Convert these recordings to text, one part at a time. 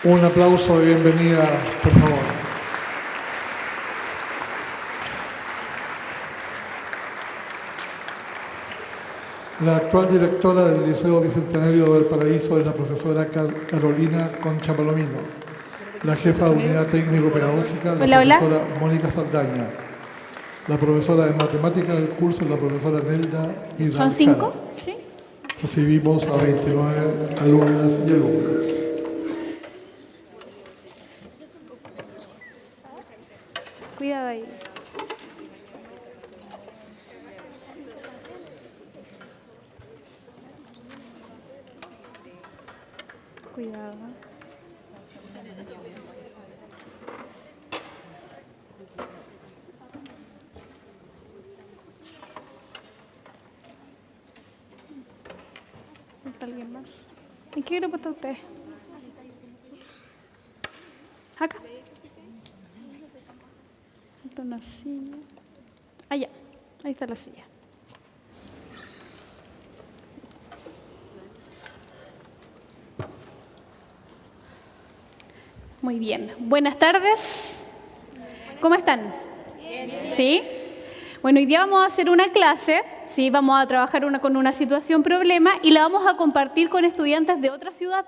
Un aplauso de bienvenida, por favor. La actual directora del Liceo Bicentenario de Valparaíso es la profesora Carolina Concha Palomino. La jefa de unidad técnico-pedagógica, la profesora Mónica Saldaña. La profesora de matemáticas del curso es la profesora Nelda Vidal. ¿Son 5? Sí. Recibimos a 29 alumnas y alumnos. Cuidado ahí. Cuidado. ¿Falta alguien más? ¿En qué grupo está usted? Acá. Falta una silla. Allá. Ahí está la silla. Muy bien. Buenas tardes. ¿Cómo están? Bien. ¿Sí? Bueno, hoy día vamos a hacer una clase, ¿sí? Vamos a trabajar con una situación problema y la vamos a compartir con estudiantes de otra ciudad,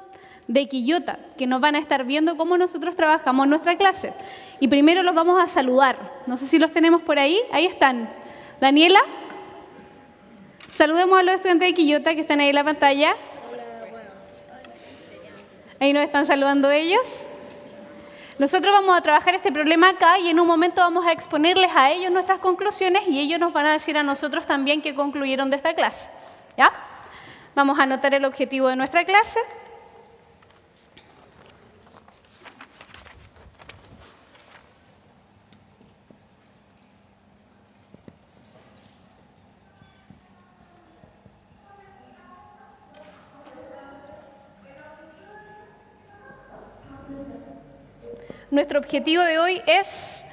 de Quillota, que nos van a estar viendo cómo nosotros trabajamos nuestra clase. Y primero los vamos a saludar. No sé si los tenemos por ahí. Ahí están. Daniela. Saludemos a los estudiantes de Quillota que están ahí en la pantalla. Ahí nos están saludando ellos. Nosotros vamos a trabajar este problema acá y en un momento vamos a exponerles a ellos nuestras conclusiones y ellos nos van a decir a nosotros también qué concluyeron de esta clase. ¿Ya? Vamos a anotar el objetivo de nuestra clase. Nuestro objetivo de hoy es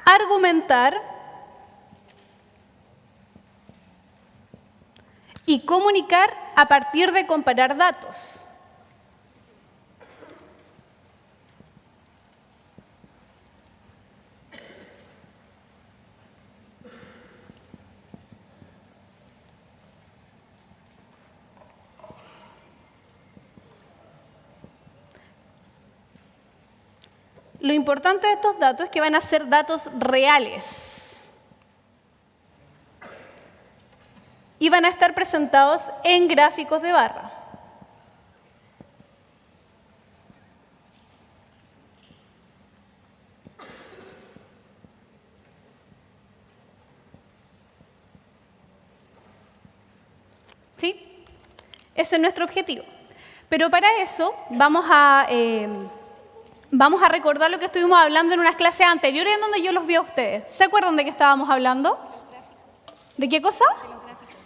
argumentar y comunicar a partir de comparar datos. Lo importante de estos datos es que van a ser datos reales y van a estar presentados en gráficos de barra. ¿Sí? Ese es nuestro objetivo. Pero para eso vamos a recordar lo que estuvimos hablando en unas clases anteriores en donde yo los vi a ustedes. ¿Se acuerdan de qué estábamos hablando? ¿De qué cosa? De los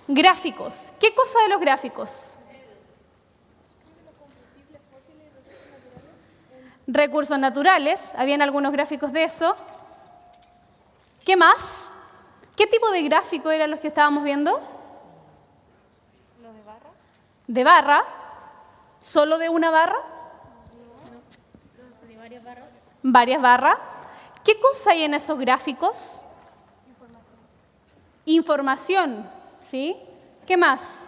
gráficos. ¿Qué cosa de los gráficos? Recursos naturales. Habían algunos gráficos de eso. ¿Qué más? ¿Qué tipo de gráfico eran los que estábamos viendo? ¿Los de barra? ¿De barra? ¿Solo de una barra? ¿De varias barras? Varias barras. ¿Qué cosa hay en esos gráficos? Información, ¿sí? ¿Qué más?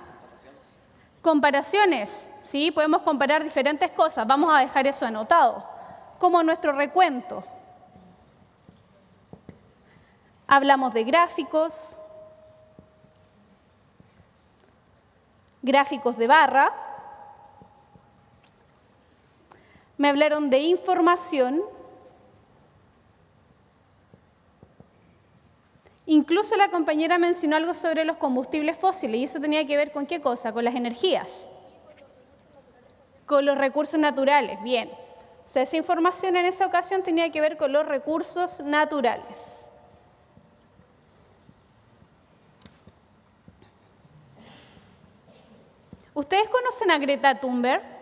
Comparaciones, ¿sí? Podemos comparar diferentes cosas. Vamos a dejar eso anotado, como nuestro recuento. Hablamos de gráficos, gráficos de barra. Me hablaron de información. Incluso la compañera mencionó algo sobre los combustibles fósiles y eso tenía que ver con ¿qué cosa? Con las energías. Con los recursos naturales, bien. O sea, esa información en esa ocasión tenía que ver con los recursos naturales. ¿Ustedes conocen a Greta Thunberg?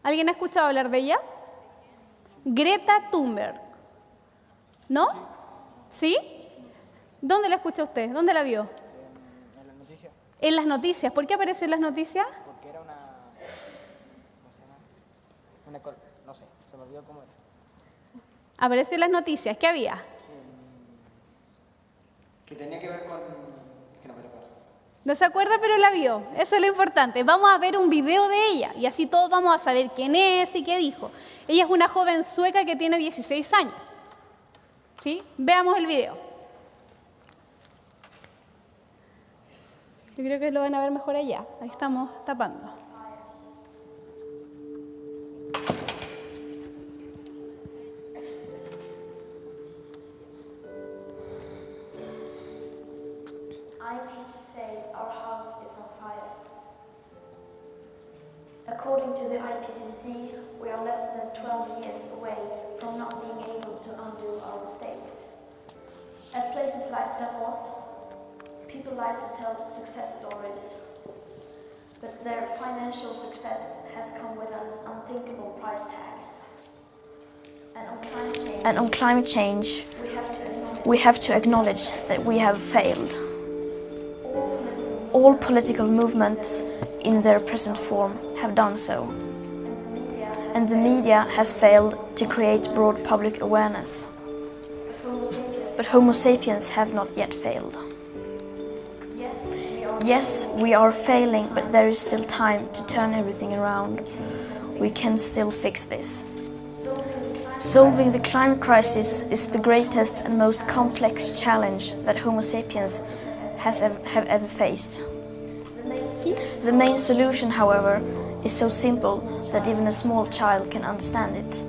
¿Alguien ha escuchado hablar de ella? Greta Thunberg. ¿No? ¿Sí? ¿Dónde la escucha usted? ¿Dónde la vio? En las noticias. En las noticias. ¿Por qué apareció en las noticias? Porque era una... ¿Cómo se llama? Se me olvidó cómo era. Apareció en las noticias. ¿Qué había? Que tenía que ver con... Es que no me recuerdo. No se acuerda, pero la vio. Eso es lo importante. Vamos a ver un video de ella y así todos vamos a saber quién es y qué dijo. Ella es una joven sueca que tiene 16 años. ¿Sí? Veamos el video. Yo creo que lo van a ver mejor allá. Ahí estamos tapando. I'm here to say our house is on fire. According to the IPCC, we are less than 12 years away from not being able to undo our mistakes. At places like Davos, people like to tell success stories, but their financial success has come with an unthinkable price tag. And on climate change, we have to acknowledge that we have failed. All political movements in their present form have done so. And the media has failed to create broad public awareness. But Homo sapiens have not yet failed. Yes, we are failing, but there is still time to turn everything around. We can still fix this. Solving the climate crisis is the greatest and most complex challenge that Homo sapiens have ever faced. The main solution, however, is so simple that even a small child can understand it.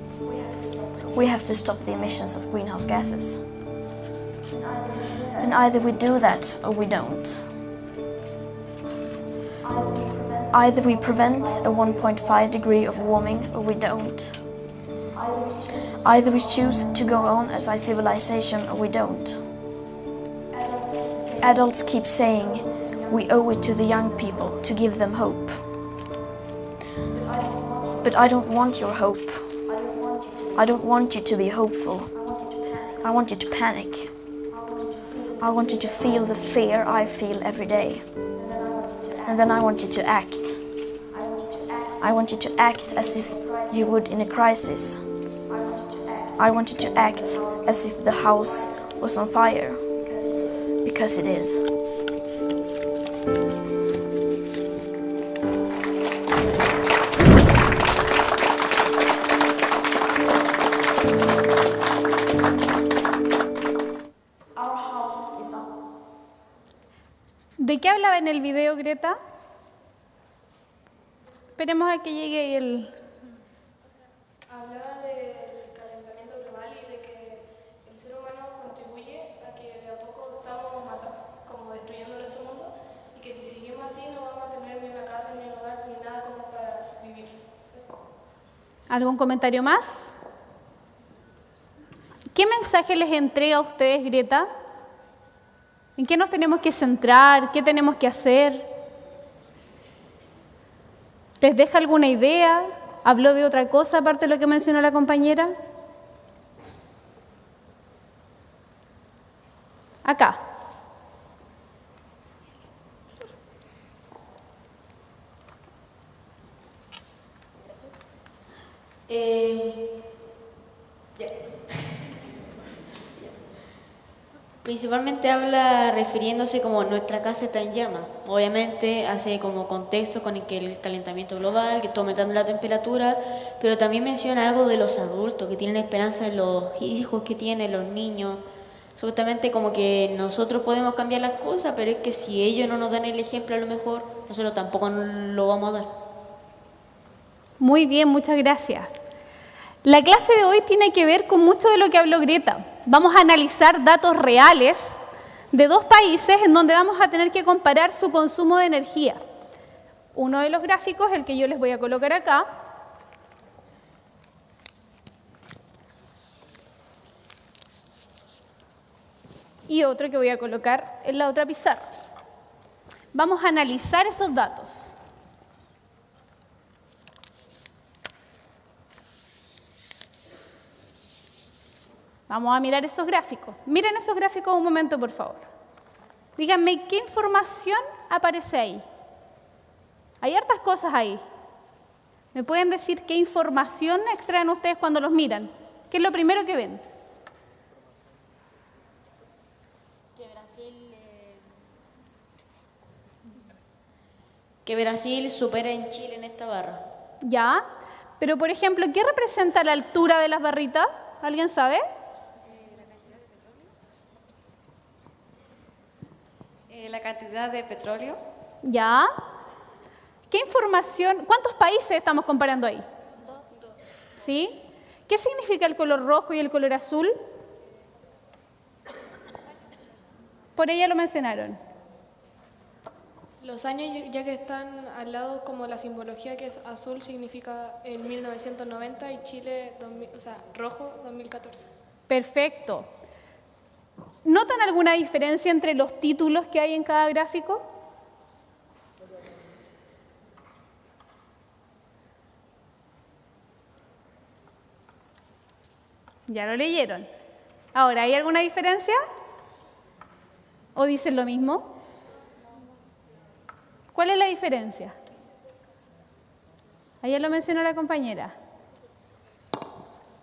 We have to stop the emissions of greenhouse gases. And either we do that or we don't. Either we prevent a 1.5 degree of warming or we don't. Either we choose to go on as our civilization or we don't. Adults keep saying we owe it to the young people to give them hope. But I don't want your hope. I don't want you to be hopeful. I want you to panic. I want you to feel the fear I feel every day. And then I want you to act. I want you to act as if you would in a crisis. I want you to act as if the house was on fire. Because it is. Our house is on. ¿De qué hablaba en el video, Greta? Esperemos a que llegue el... Hablaba del calentamiento global y de que el ser humano contribuye a que de a poco estamos como destruyendo nuestro mundo y que si seguimos así no vamos a tener ni una casa, ni un hogar, ni nada como para vivir. Eso. ¿Algún comentario más? ¿Qué mensaje les entrega a ustedes, Greta? ¿En qué nos tenemos que centrar? ¿Qué tenemos que hacer? ¿Les deja alguna idea? ¿Habló de otra cosa aparte de lo que mencionó la compañera? Acá. Principalmente habla refiriéndose como nuestra casa está en llama. Obviamente hace como contexto con el calentamiento global, que está aumentando la temperatura, pero también menciona algo de los adultos, que tienen esperanza en los hijos que tienen, los niños. Supuestamente como que nosotros podemos cambiar las cosas, pero es que si ellos no nos dan el ejemplo a lo mejor, nosotros tampoco lo vamos a dar. Muy bien, muchas gracias. La clase de hoy tiene que ver con mucho de lo que habló Greta. Vamos a analizar datos reales de dos países en donde vamos a tener que comparar su consumo de energía. Uno de los gráficos, el que yo les voy a colocar acá, y otro que voy a colocar en la otra pizarra. Vamos a analizar esos datos. Vamos a mirar esos gráficos. Miren esos gráficos un momento, por favor. Díganme, ¿qué información aparece ahí? Hay hartas cosas ahí. ¿Me pueden decir qué información extraen ustedes cuando los miran? ¿Qué es lo primero que ven? Que Brasil supera en Chile en esta barra. Ya, pero por ejemplo, ¿qué representa la altura de las barritas? ¿Alguien sabe? La cantidad de petróleo. Ya. ¿Qué información? ¿Cuántos países estamos comparando ahí? Dos. ¿Sí? ¿Qué significa el color rojo y el color azul? Por ella lo mencionaron. Los años ya que están al lado, como la simbología que es azul significa en 1990 y Chile, rojo 2014. Perfecto. ¿Notan alguna diferencia entre los títulos que hay en cada gráfico? Ya lo leyeron. Ahora, ¿hay alguna diferencia? ¿O dicen lo mismo? ¿Cuál es la diferencia? Ayer lo mencionó la compañera.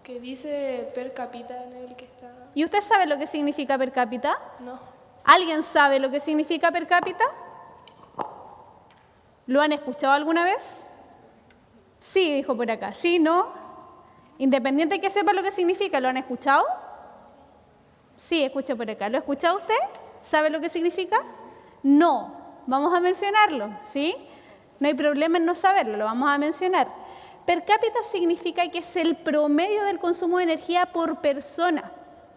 Que dice per cápita en el que está. ¿Y usted sabe lo que significa per cápita? No. ¿Alguien sabe lo que significa per cápita? ¿Lo han escuchado alguna vez? Sí, dijo por acá. Sí, no. Independiente de que sepa lo que significa, ¿lo han escuchado? Sí, escuche por acá. ¿Lo ha escuchado usted? ¿Sabe lo que significa? No. Vamos a mencionarlo, ¿sí? No hay problema en no saberlo, lo vamos a mencionar. Per cápita significa que es el promedio del consumo de energía por persona.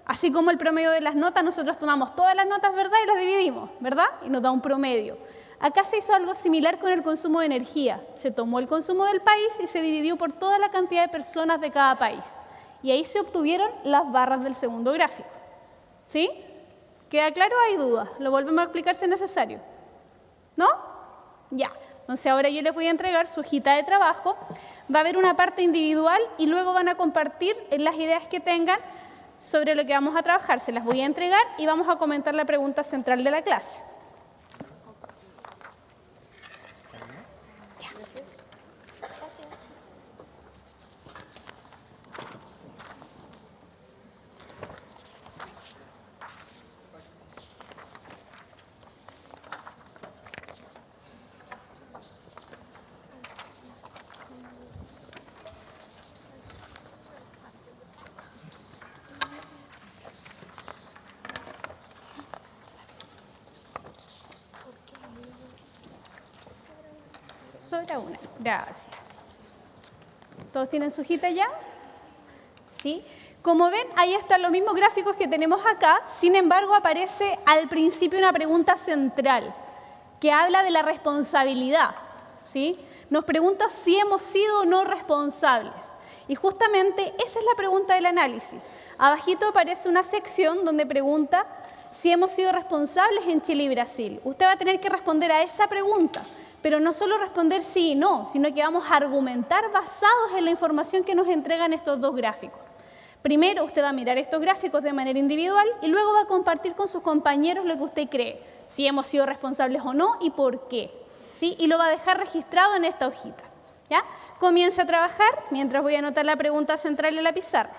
Así como el promedio de las notas, nosotros tomamos todas las notas, ¿verdad? Y las dividimos, ¿verdad? Y nos da un promedio. Acá se hizo algo similar con el consumo de energía. Se tomó el consumo del país y se dividió por toda la cantidad de personas de cada país. Y ahí se obtuvieron las barras del segundo gráfico. ¿Sí? ¿Queda claro o hay dudas? Lo volvemos a explicar si es necesario. ¿No? Ya. Entonces ahora yo les voy a entregar su hojita de trabajo. Va a haber una parte individual y luego van a compartir las ideas que tengan sobre lo que vamos a trabajar. Se las voy a entregar y vamos a comentar la pregunta central de la clase. Sobra una. Gracias. ¿Todos tienen su hojita ya? ¿Sí? Como ven, ahí están los mismos gráficos que tenemos acá. Sin embargo, aparece al principio una pregunta central que habla de la responsabilidad. ¿Sí? Nos pregunta si hemos sido o no responsables. Y justamente esa es la pregunta del análisis. Abajito aparece una sección donde pregunta si hemos sido responsables en Chile y Brasil. Usted va a tener que responder a esa pregunta. Pero no solo responder sí y no, sino que vamos a argumentar basados en la información que nos entregan estos dos gráficos. Primero, usted va a mirar estos gráficos de manera individual y luego va a compartir con sus compañeros lo que usted cree, si hemos sido responsables o no y por qué. ¿Sí? Y lo va a dejar registrado en esta hojita. ¿Ya? Comience a trabajar mientras voy a anotar la pregunta central en la pizarra.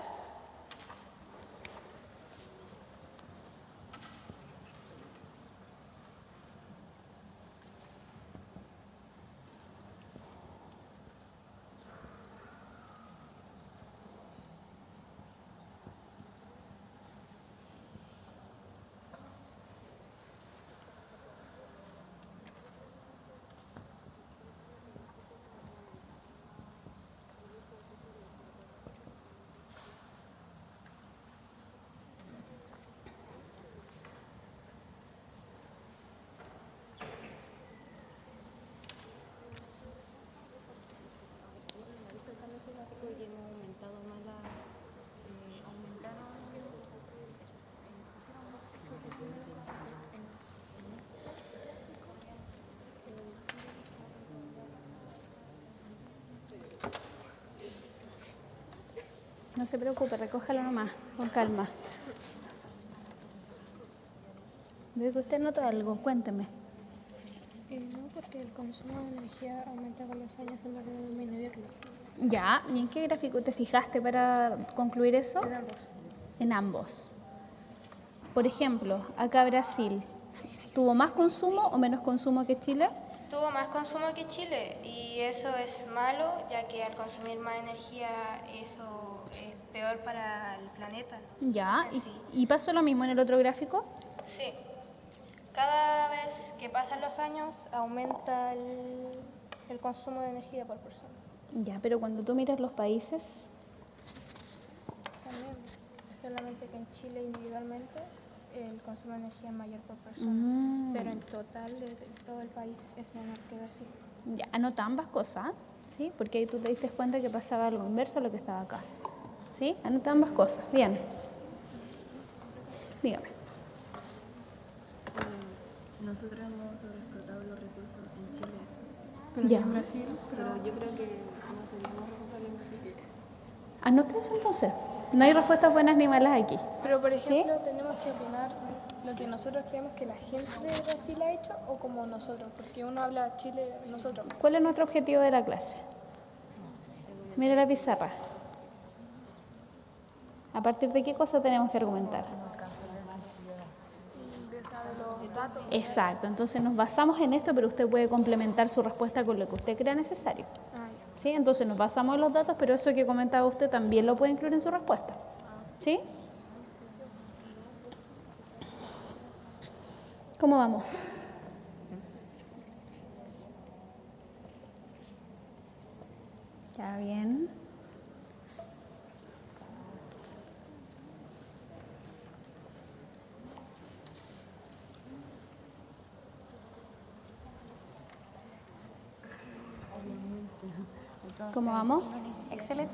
No se preocupe, recójalo nomás, con calma. Veo que usted notó algo, cuénteme. No, Porque el consumo de energía aumenta con los años en vez de disminuirlo. Ya, ¿y en qué gráfico te fijaste para concluir eso? En ambos. En ambos. Por ejemplo, acá Brasil, ¿tuvo más consumo o menos consumo que Chile? Tuvo más consumo que Chile y eso es malo, ya que al consumir más energía eso es peor para el planeta. Ya, Sí. ¿y pasó lo mismo en el otro gráfico? Sí. Cada vez que pasan los años aumenta el consumo de energía por persona. Ya, pero cuando tú miras los países, También, solamente que en Chile individualmente el consumo de energía es mayor por persona, pero en total de todo el país es menor que Brasil. ya, anota ambas cosas, ¿sí? Porque ahí tú te diste cuenta que pasaba algo inverso a lo que estaba acá. ¿Sí? Anota ambas cosas. Bien. Dígame. Nosotros hemos sobreexplotado los recursos en Chile, pero Ya. no en Brasil, pero yo creo que no seríamos responsables, así que... Anota eso entonces. No hay respuestas buenas ni malas aquí. Pero por ejemplo, tenemos que opinar lo que nosotros creemos que la gente de Brasil ha hecho o como nosotros, porque uno habla Chile, nosotros. ¿Cuál es nuestro objetivo de la clase? Mira la pizarra. ¿A partir de qué cosa tenemos que argumentar? Exacto, entonces nos basamos en esto, pero usted puede complementar su respuesta con lo que usted crea necesario. ¿Sí? Entonces nos basamos en los datos, pero eso que comentaba usted también lo puede incluir en su respuesta. ¿Sí? ¿Cómo vamos? Ya bien. ¿Cómo vamos? Excelente.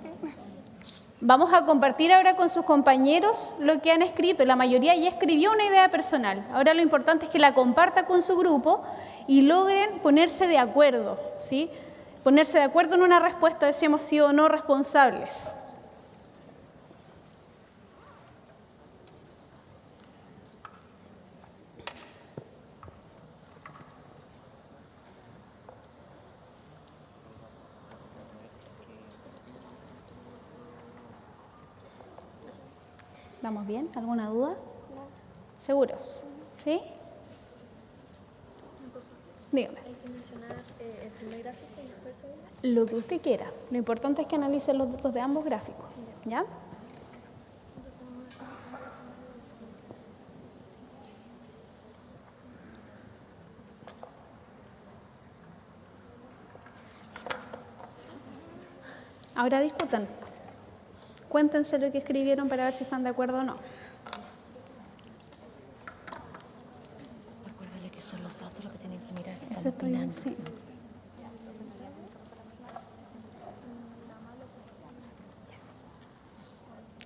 Vamos a compartir ahora con sus compañeros lo que han escrito. La mayoría ya escribió una idea personal. Ahora lo importante es que la comparta con su grupo y logren ponerse de acuerdo, ¿sí? Ponerse de acuerdo en una respuesta de si hemos sido o no responsables. ¿Vamos bien? ¿Alguna duda? No. ¿Seguros? ¿Sí? Dígame. Hay que mencionar el primer gráfico y después el segundo. Lo que usted quiera. Lo importante es que analice los datos de ambos gráficos. ¿Ya? Ahora discutan. Cuéntense lo que escribieron para ver si están de acuerdo o no. Recuérdale que son los datos los que tienen que mirar. Eso estoy bien, sí.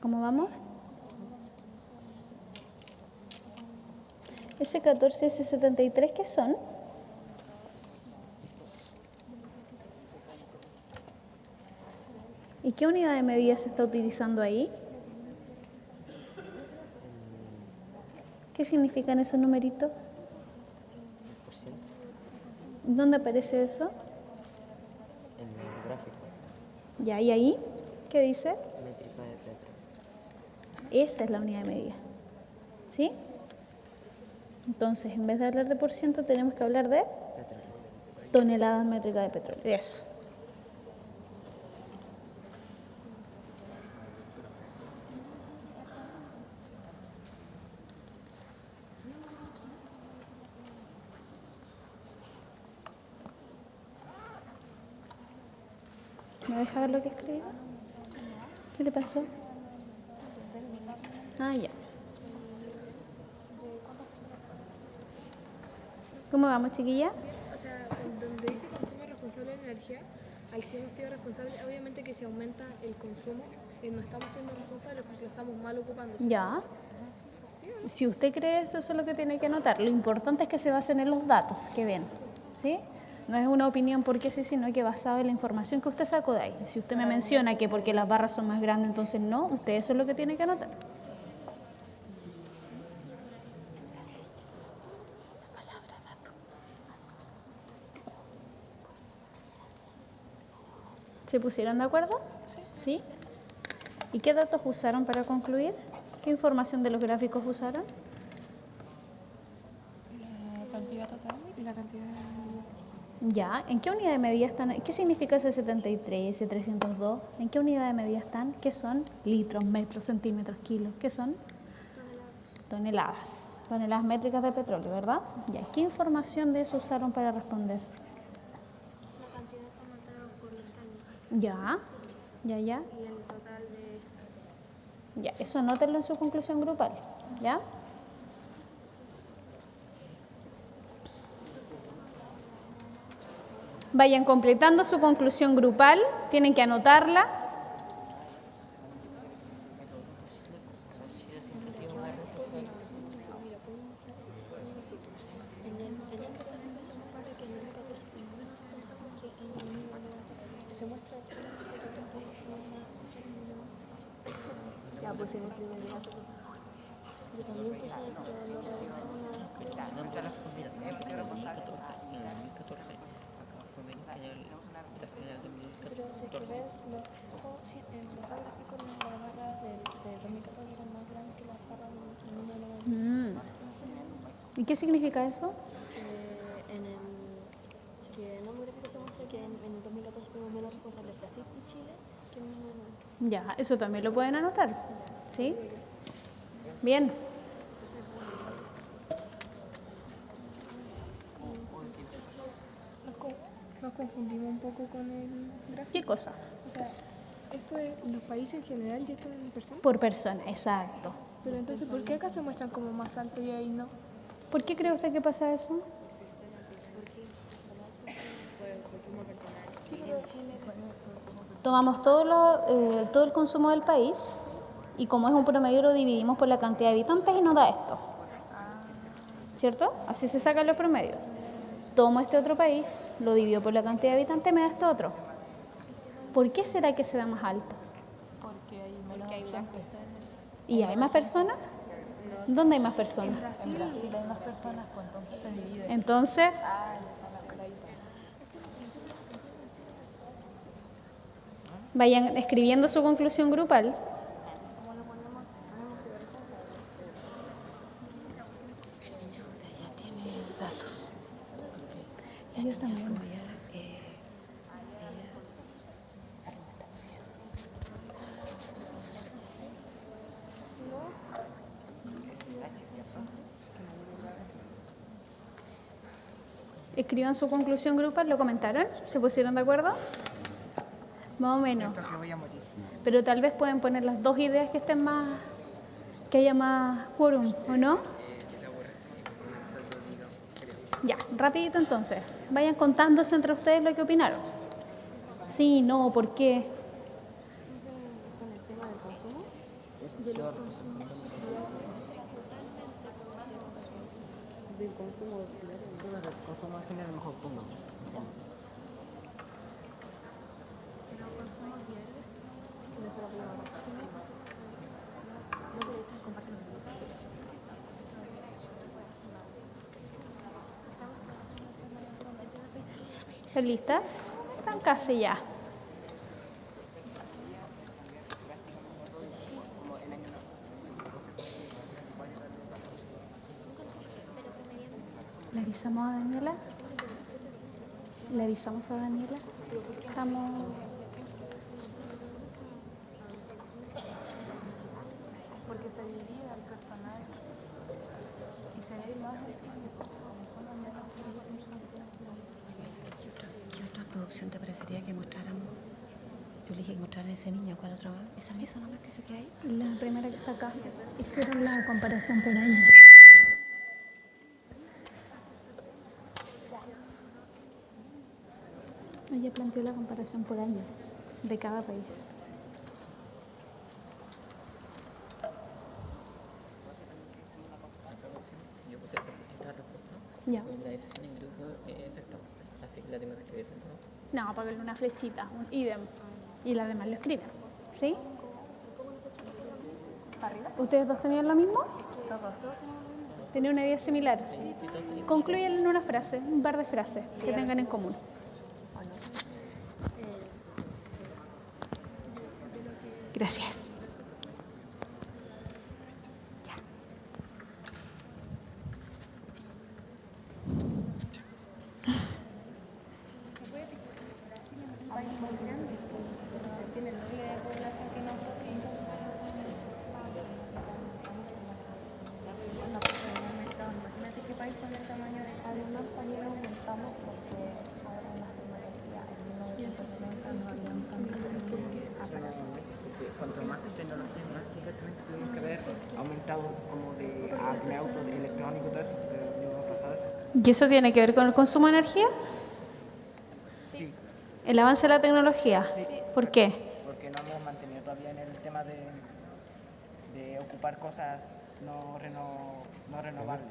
¿Cómo vamos? S14 y S73, ¿qué son? ¿Y qué unidad de medida se está utilizando ahí? ¿Qué significan esos numeritos? ¿Dónde aparece eso? En el gráfico. Ya, ¿y ahí? ¿Qué dice? Métrica de Petro. Esa es la unidad de medida. ¿Sí? Entonces, en vez de hablar de por ciento, tenemos que hablar de toneladas métricas de petróleo. Eso. ¿Me deja ver lo que escribió? ¿Qué le pasó? Ah, ya. ¿Cómo vamos, chiquilla? O sea, donde dice consumo responsable de energía, al si hemos sido responsables, obviamente que si aumenta el consumo, no estamos siendo responsables porque lo estamos mal ocupando. Ya. Si usted cree eso, eso es lo que tiene que anotar. Lo importante es que se basen en los datos que ven, ¿sí? No es una opinión porque sí, sino que basado en la información que usted sacó de ahí. Si usted me menciona que porque las barras son más grandes, entonces no, usted eso es lo que tiene que anotar. ¿Se pusieron de acuerdo? ¿Sí? ¿Y qué datos usaron para concluir? ¿Qué información de los gráficos usaron? La cantidad total y la cantidad de... Ya, ¿en qué unidad de medida están? ¿Qué significa ese 73, ese 302? ¿En qué unidad de medida están? ¿Qué son? Litros, metros, centímetros, kilos. ¿Qué son? Toneladas. Toneladas métricas de petróleo, ¿verdad? Ya, ¿qué información de eso usaron para responder? La cantidad que anotaron por los años Ya. y el total de... Ya, eso anótenlo en su conclusión grupal, ¿ya? Vayan completando su conclusión grupal, tienen que anotarla. Ya, pues en el primer caso. Yo también puse el pero si es que ves, los gráficos, las barras de 2014 son más grandes que las barras de 2019. ¿Y qué significa eso? Que en un gráfico se muestra que en el 2014 fuimos menos responsables Brasil y Chile que en 1990. Ya, eso también lo pueden anotar, ¿sí? Bien. Nos confundimos un poco con el gráfico. ¿Qué cosa? O sea, esto es los países en general y esto es en persona. Por persona, exacto. Pero entonces, ¿por qué acá se muestran como más alto y ahí no? ¿Por qué cree usted que pasa eso? Sí, pero en Chile. Tomamos todo el consumo del país y como es un promedio lo dividimos por la cantidad de habitantes y nos da esto. ¿Cierto? Así se sacan los promedios. Tomo este otro país, lo divido por la cantidad de habitantes y me da este otro. ¿Por qué será que se da más alto? Porque hay menos gente. ¿Y hay más personas? ¿Dónde hay más personas? En Brasil hay más personas, pues entonces se divide. Entonces, vayan escribiendo su conclusión grupal. Ya tiene datos. Ellos también. Escriban su conclusión grupal, ¿lo comentaron? ¿Se pusieron de acuerdo? Más o menos. Pero tal vez pueden poner las dos ideas que estén más, que haya más quórum, ¿o no? Ya, rapidito entonces. Vayan contándose entre ustedes lo que opinaron. Sí, no, ¿por qué? Con el tema del consumo, de los consumos del consumo Consumo sin el mejor punto. ¿Están listas? Están casi ya. ¿Le avisamos a Daniela? ¿Le avisamos a Daniela? Estamos... Porque se divide el personal y se ve más ¿Qué otra producción te parecería que mostráramos? Yo le dije que mostraran ese niño, ¿cuál otra más? ¿Esa mesa nomás que se queda ahí? La primera que está acá. Hicieron la comparación por años. Ella planteó la comparación por años de cada país. Yo puse esta respuesta. Ya. La decisión en grupo es esta. Así que la tengo que escribir. No, póngale una flechita, un idem. Y las demás lo escriben. ¿Sí? ¿Ustedes dos tenían lo mismo? todos. ¿Tenían una idea similar? Concluyan en una frase, un par de frases que tengan en común. Gracias. Tiene el doble de población que nosotros. Imagínate qué país con el tamaño de Chile. Además, también aumentamos porque ahora en las tecnologías en 1990 no había un cambio. Cuanto más tecnología, más supuestamente tuvimos que haber aumentado como a tener autos electrónicos y todo eso, pero no ha pasado eso. ¿Y eso tiene que ver con el consumo de energía? Sí. ¿El avance de la tecnología? Sí. ¿Por qué? Porque no hemos mantenido todavía en el tema de ocupar cosas no renovables.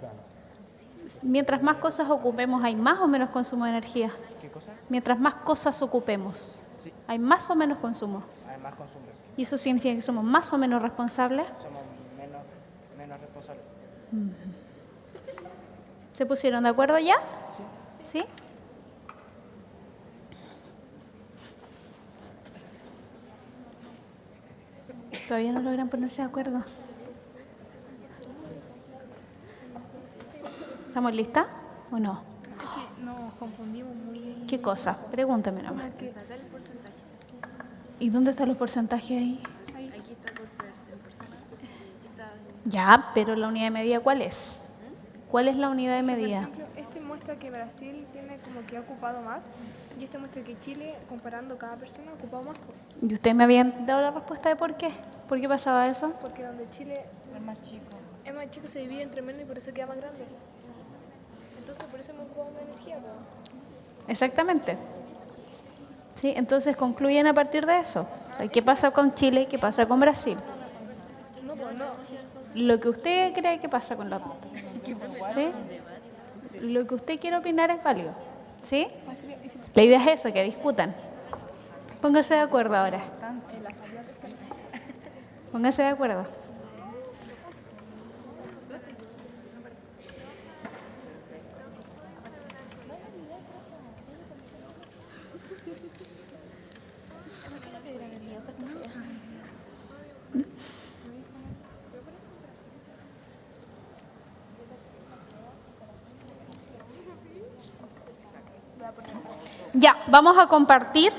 Mientras más cosas ocupemos, ¿hay más o menos consumo de energía? ¿Qué cosa? Mientras más cosas ocupemos, Sí. ¿hay más o menos consumo? Hay más consumo. ¿Y eso significa que somos más o menos responsables? Somos menos responsables. ¿Se pusieron de acuerdo ya? ¿Sí? Todavía no logran ponerse de acuerdo. ¿Estamos listas o no? Nos confundimos muy... ¿Qué cosa? Pregúntame nomás. Que sacar el porcentaje. ¿Y dónde están los porcentajes ahí? Aquí está el porcentaje. Aquí está... Ya, pero la unidad de medida, ¿cuál es? ¿Cuál es la unidad de medida? Por ejemplo, este muestra que Brasil tiene como que ha ocupado más y este muestra que Chile, comparando cada persona, ha ocupado más. ¿Y ustedes me habían dado la respuesta de por qué? ¿Por qué pasaba eso? Porque donde Chile es más chico se divide entre menos y por eso queda más grande. Entonces por eso hemos ocupado más energía. ¿No? Exactamente. Sí, entonces concluyen a partir de eso. O sea, ¿qué pasa con Chile y qué pasa con Brasil? No, pues no. Lo que usted cree que pasa con la... ¿Sí? Lo que usted quiere opinar es válido. ¿Sí? La idea es eso, que discutan. Póngase de acuerdo ahora. Póngase de acuerdo. Ya, vamos a compartir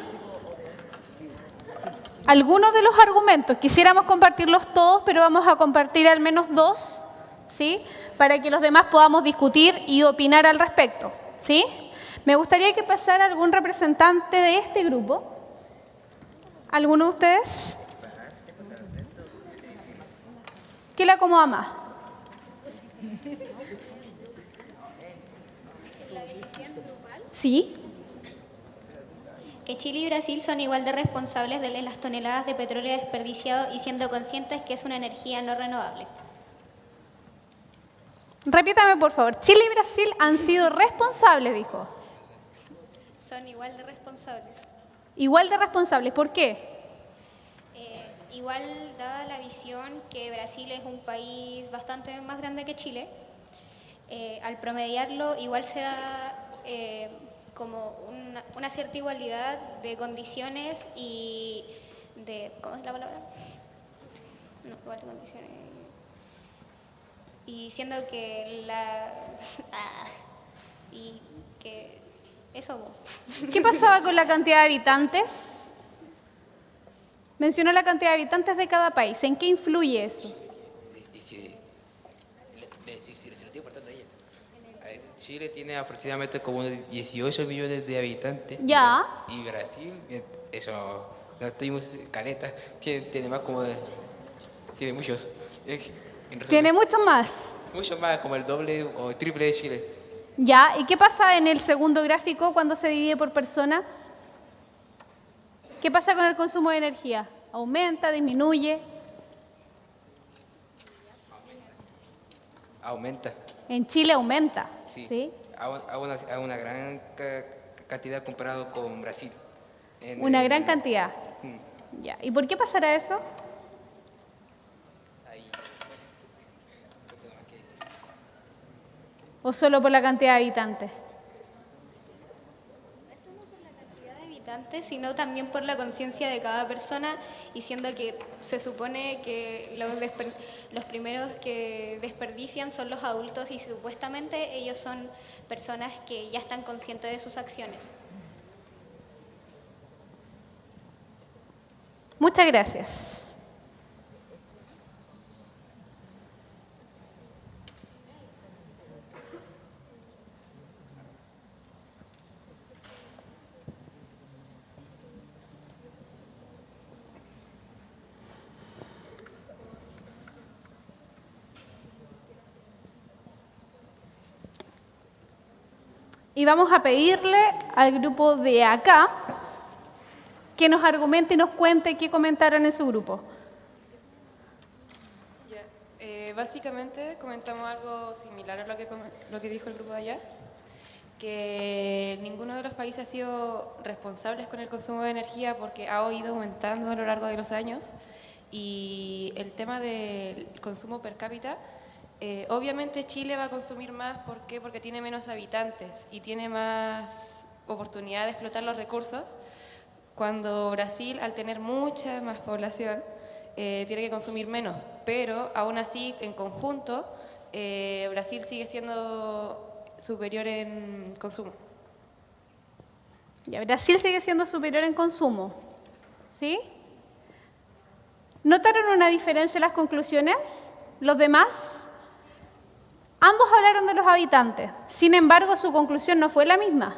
algunos de los argumentos. Quisiéramos compartirlos todos, pero vamos a compartir al menos 2, ¿sí? Para que los demás podamos discutir y opinar al respecto, ¿sí? Me gustaría que pasara algún representante de este grupo. ¿Alguno de ustedes? ¿Qué le acomoda más? ¿Sí? Que Chile y Brasil son igual de responsables de las toneladas de petróleo desperdiciado y siendo conscientes que es una energía no renovable. Repítame, por favor. Chile y Brasil han sido responsables, dijo. Son igual de responsables. Igual de responsables. ¿Por qué? Igual, dada la visión que Brasil es un país bastante más grande que Chile, al promediarlo igual se da como una cierta igualdad de condiciones y de... ¿Cómo es la palabra? No, igual de condiciones. Y siendo que y que eso... ¿Qué pasaba con la cantidad de habitantes? Mencionó la cantidad de habitantes de cada país. ¿En qué influye eso? Chile tiene aproximadamente como 18 millones de habitantes. Ya. Y Brasil, eso, no estoy muy caleta, tiene más como tiene muchos. ¿Tiene muchos más? Muchos más, como el doble o el triple de Chile. Ya. ¿Y qué pasa en el segundo gráfico cuando se divide por persona? ¿Qué pasa con el consumo de energía? ¿Aumenta, disminuye? Aumenta. En Chile aumenta. Sí. A una gran cantidad comparado con Brasil. Una gran cantidad. Ya. ¿Y por qué pasará eso? ¿O solo por la cantidad de habitantes? habitantes, sino también por la conciencia de cada persona, y siendo que se supone que los primeros que desperdician son los adultos y supuestamente ellos son personas que ya están conscientes de sus acciones. Muchas gracias. Y vamos a pedirle al grupo de acá que nos argumente y nos cuente qué comentaron en su grupo. Básicamente comentamos algo similar a lo que dijo el grupo de allá, que ninguno de los países ha sido responsables con el consumo de energía porque ha ido aumentando a lo largo de los años, y el tema del consumo per cápita, obviamente Chile va a consumir más. ¿Por qué? Porque tiene menos habitantes y tiene más oportunidad de explotar los recursos, cuando Brasil, al tener mucha más población, tiene que consumir menos, pero aún así, en conjunto, Brasil sigue siendo superior en consumo. Ya, Brasil sigue siendo superior en consumo, ¿sí? ¿Notaron una diferencia en las conclusiones? ¿Los demás? Ambos hablaron de los habitantes, sin embargo, su conclusión no fue la misma.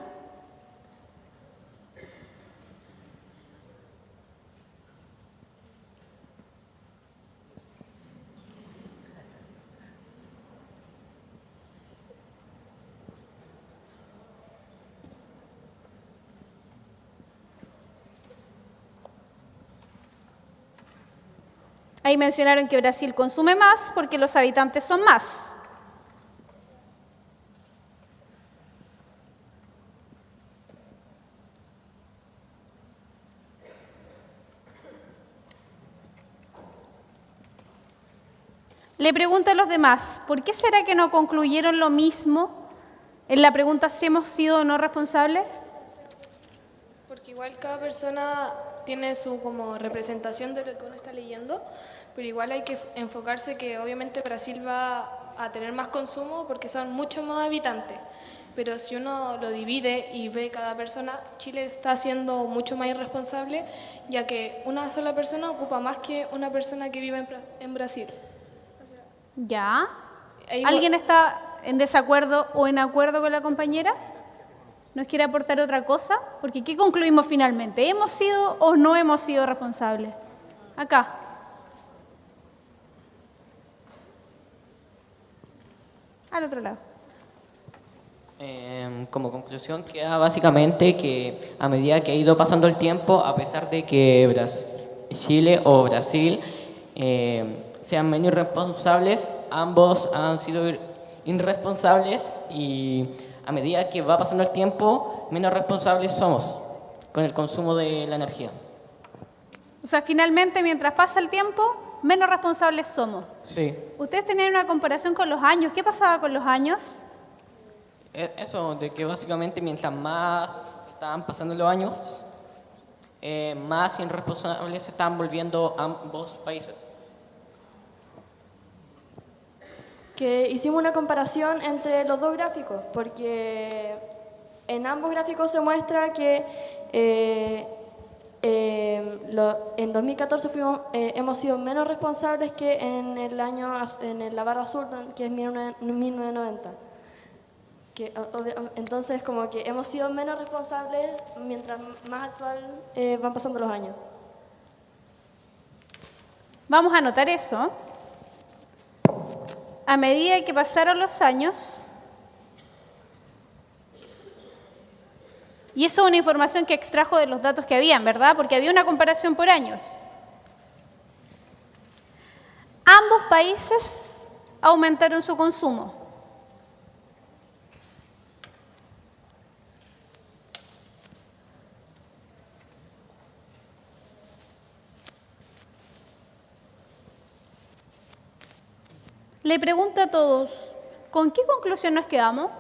Ahí mencionaron que Brasil consume más porque los habitantes son más. Le pregunto a los demás, ¿por qué será que no concluyeron lo mismo en la pregunta si hemos sido o no responsables? Porque igual cada persona tiene su como representación de lo que uno está leyendo, pero igual hay que enfocarse que obviamente Brasil va a tener más consumo porque son muchos más habitantes, pero si uno lo divide y ve cada persona, Chile está siendo mucho más irresponsable, ya que una sola persona ocupa más que una persona que vive en Brasil. ¿Ya? ¿Alguien está en desacuerdo o en acuerdo con la compañera? ¿Nos quiere aportar otra cosa? Porque ¿qué concluimos finalmente? ¿Hemos sido o no hemos sido responsables? Acá. Al otro lado. Como conclusión queda básicamente que a medida que ha ido pasando el tiempo, a pesar de que Chile o Brasil sean menos irresponsables, ambos han sido irresponsables, y a medida que va pasando el tiempo, menos responsables somos con el consumo de la energía. O sea, finalmente, mientras pasa el tiempo, menos responsables somos. Sí. Ustedes tenían una comparación con los años. ¿Qué pasaba con los años? Eso, de que básicamente mientras más estaban pasando los años, más irresponsables se estaban volviendo ambos países. Que hicimos una comparación entre los dos gráficos, porque en ambos gráficos se muestra que en 2014 hemos sido menos responsables que en la barra azul, que es 1990. Entonces, como que hemos sido menos responsables mientras más actual van pasando los años. Vamos a anotar eso. A medida que pasaron los años, y eso es una información que extrajo de los datos que habían, ¿verdad? Porque había una comparación por años. Ambos países aumentaron su consumo. Le pregunto a todos, ¿con qué conclusión nos quedamos?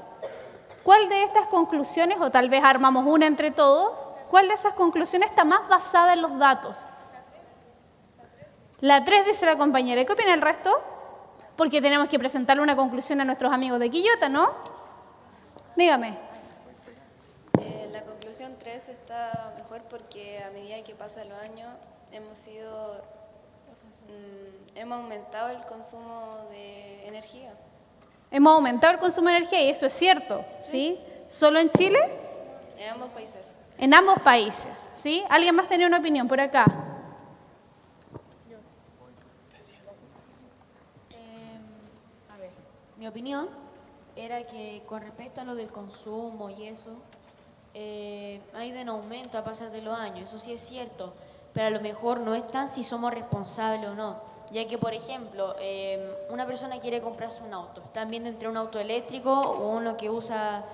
¿Cuál de estas conclusiones, o tal vez armamos una entre todos, ¿Cuál de esas conclusiones está más basada en los datos? La 3 dice la compañera. ¿Y qué opina el resto? Porque tenemos que presentarle una conclusión a nuestros amigos de Quillota, ¿no? Dígame. La conclusión 3 está mejor porque a medida que pasan los años hemos aumentado el consumo de energía. Hemos aumentado el consumo de energía y eso es cierto, ¿sí? ¿Solo en Chile? En ambos países. En ambos países, ¿sí? ¿Alguien más tenía una opinión por acá? A ver, mi opinión era que con respecto a lo del consumo y eso, ha ido en aumento a pasar de los años, eso sí es cierto, pero a lo mejor no es tan si somos responsables o no, ya que, por ejemplo, una persona quiere comprarse un auto, están viendo entre un auto eléctrico o uno que usa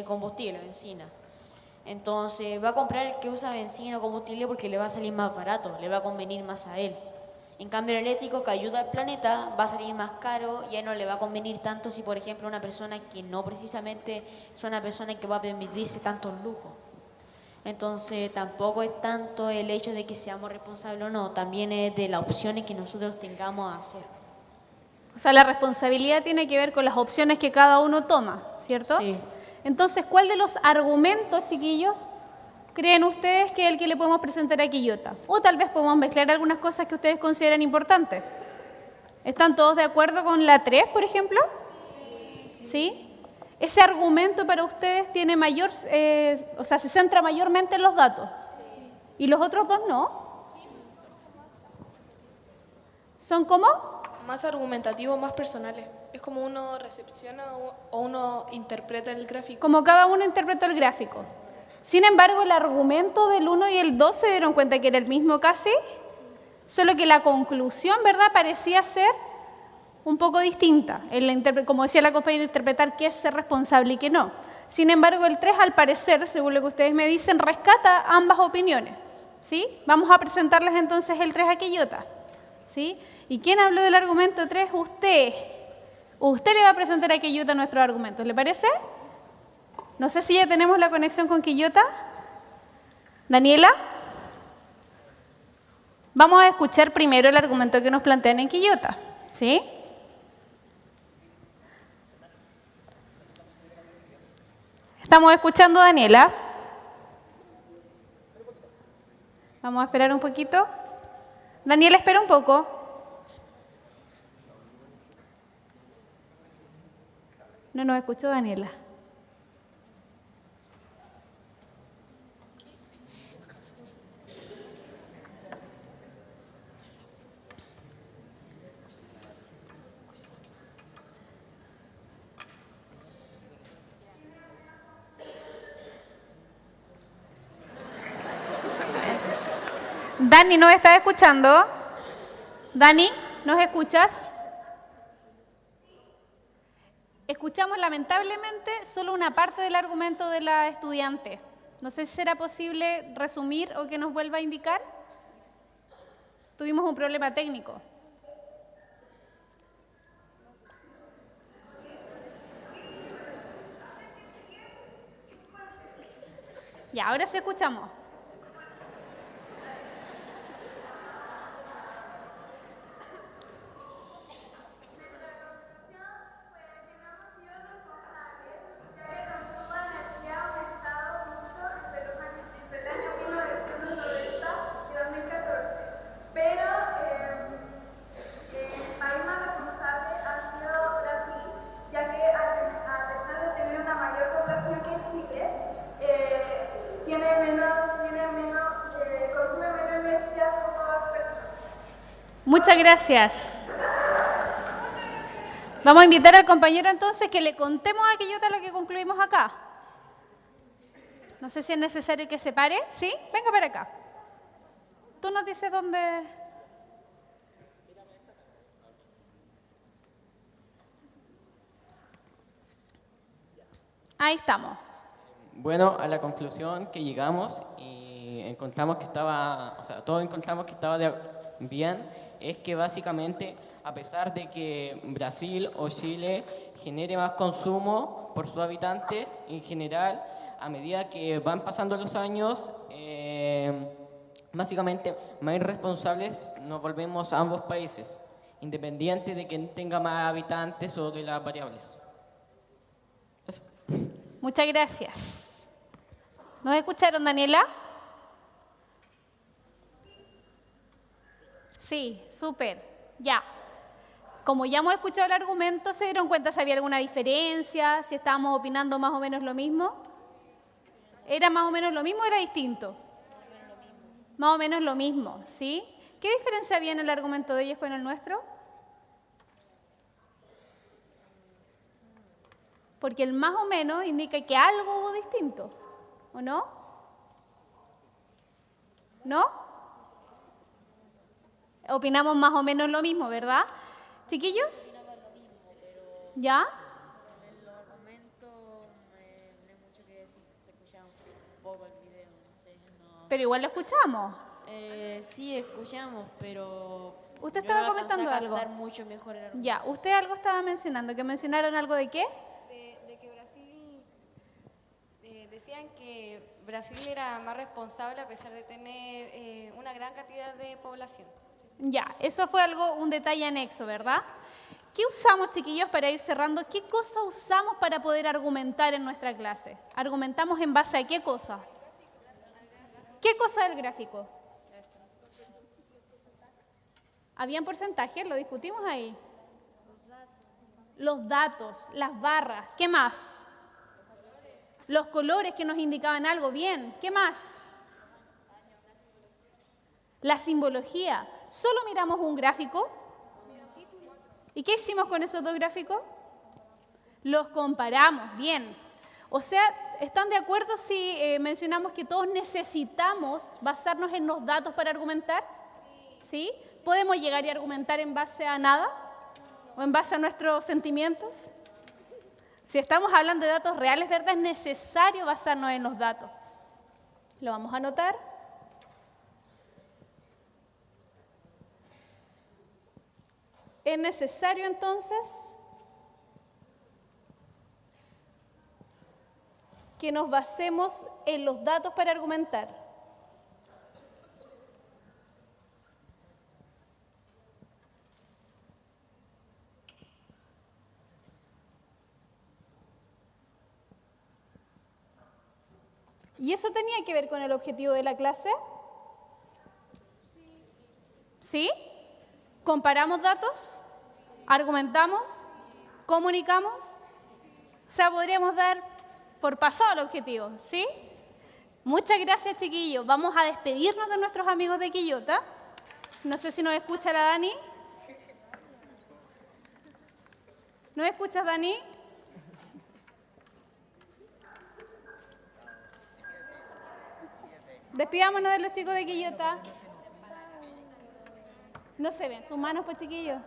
combustible, benzina. Entonces va a comprar el que usa benzina o combustible porque le va a salir más barato, le va a convenir más a él. En cambio, el eléctrico, que ayuda al planeta, va a salir más caro y a él no le va a convenir tanto si, por ejemplo, una persona que no precisamente es una persona que va a permitirse tantos lujos. Entonces, tampoco es tanto el hecho de que seamos responsables o no, también es de las opciones que nosotros tengamos a hacer. O sea, la responsabilidad tiene que ver con las opciones que cada uno toma, ¿cierto? Sí. Entonces, ¿cuál de los argumentos, chiquillos, creen ustedes que es el que le podemos presentar a Quillota? O tal vez podemos mezclar algunas cosas que ustedes consideran importantes. ¿Están todos de acuerdo con la 3, por ejemplo? ¿Sí? ¿Ese argumento para ustedes tiene mayor, o sea, se centra mayormente en los datos? ¿Y los otros dos no? ¿Son cómo? Más argumentativos, más personales. Es como uno recepciona o uno interpreta el gráfico. Como cada uno interpretó el gráfico. Sin embargo, el argumento del 1 y el 2 se dieron cuenta que era el mismo casi, solo que la conclusión, ¿verdad?, parecía ser un poco distinta. Como decía la compañera, interpretar qué es ser responsable y qué no. Sin embargo, el 3, al parecer, según lo que ustedes me dicen, rescata ambas opiniones. ¿Sí? Vamos a presentarles entonces el 3 a Quillota. ¿Sí? ¿Y quién habló del argumento 3? Usted. Usted le va a presentar a Quillota nuestros argumentos, ¿le parece? No sé si ya tenemos la conexión con Quillota. Daniela. Vamos a escuchar primero el argumento que nos plantean en Quillota. ¿Sí? Estamos escuchando a Daniela. Vamos a esperar un poquito. Daniela, espera un poco. No nos escuchó Daniela. Dani, ¿nos estás escuchando? Dani, ¿nos escuchas? Escuchamos lamentablemente solo una parte del argumento de la estudiante. No sé si será posible resumir o que nos vuelva a indicar. Tuvimos un problema técnico. Ya, ahora sí escuchamos. Muchas gracias. Vamos a invitar al compañero entonces que le contemos a Quillota lo que concluimos acá. No sé si es necesario que se pare. ¿Sí? Venga para acá. Tú nos dices dónde... Ahí estamos. Bueno, a la conclusión que llegamos y encontramos que estaba, o sea, todos encontramos que estaba bien, es que básicamente, a pesar de que Brasil o Chile genere más consumo por sus habitantes, en general a medida que van pasando los años, básicamente más irresponsables nos volvemos a ambos países, independiente de quién tenga más habitantes o de las variables. Eso. Muchas gracias. ¿Nos escucharon, Daniela? Sí, súper. Ya. Como ya hemos escuchado el argumento, ¿se dieron cuenta si había alguna diferencia? ¿Si estábamos opinando más o menos lo mismo? ¿Era más o menos lo mismo o era distinto? Más o menos lo mismo, ¿sí? ¿Qué diferencia había en el argumento de ellos con el nuestro? Porque el más o menos indica que algo hubo distinto, ¿o no? ¿No? Opinamos más o menos lo mismo, ¿verdad? ¿Chiquillos? ¿Ya? El argumento no hay mucho que decir, escuchamos un poco el video, no sé, no. Pero igual lo escuchamos. Sí, escuchamos, pero... Usted estaba comentando algo. Mucho mejor el argumento. Ya, usted algo estaba mencionando. ¿Que mencionaron algo de qué? De que Brasil, decían que Brasil era más responsable a pesar de tener una gran cantidad de población. Ya, eso fue un detalle anexo, ¿verdad? ¿Qué usamos, chiquillos, para ir cerrando? ¿Qué cosa usamos para poder argumentar en nuestra clase? ¿Argumentamos en base a qué cosa? ¿Qué cosa del gráfico? ¿Habían porcentajes? ¿Lo discutimos ahí? Los datos, las barras. ¿Qué más? Los colores que nos indicaban algo. Bien. ¿Qué más? La simbología. ¿Solo miramos un gráfico? ¿Y qué hicimos con esos dos gráficos? Los comparamos. Bien. O sea, ¿están de acuerdo si mencionamos que todos necesitamos basarnos en los datos para argumentar? ¿Sí? ¿Podemos llegar y argumentar en base a nada? ¿O en base a nuestros sentimientos? Si estamos hablando de datos reales, ¿verdad? Es necesario basarnos en los datos. Lo vamos a anotar. Es necesario entonces que nos basemos en los datos para argumentar. ¿Y eso tenía que ver con el objetivo de la clase? ¿Sí? ¿Comparamos datos? ¿Argumentamos? ¿Comunicamos? O sea, podríamos dar por pasado el objetivo, ¿sí? Muchas gracias, chiquillos. Vamos a despedirnos de nuestros amigos de Quillota. No sé si nos escucha la Dani. ¿No escuchas, Dani? Despidámonos de los chicos de Quillota. No se ven sus manos, pues, chiquillos.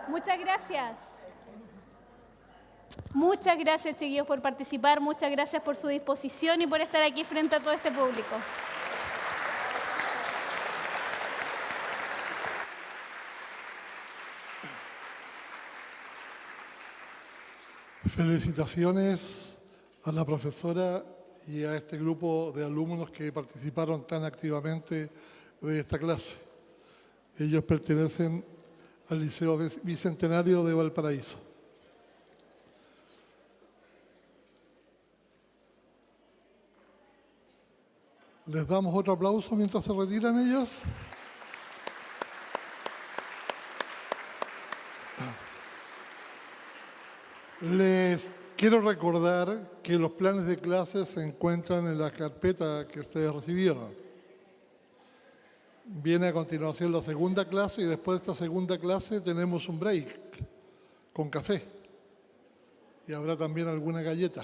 Muchas gracias. Muchas gracias, chiquillos, por participar. Muchas gracias por su disposición y por estar aquí frente a todo este público. Felicitaciones a la profesora y a este grupo de alumnos que participaron tan activamente de esta clase. Ellos pertenecen al Liceo Bicentenario de Valparaíso. ¿Les damos otro aplauso mientras se retiran ellos? Les quiero recordar que los planes de clase se encuentran en la carpeta que ustedes recibieron. Viene a continuación la segunda clase y después de esta segunda clase tenemos un break con café. Y habrá también alguna galleta.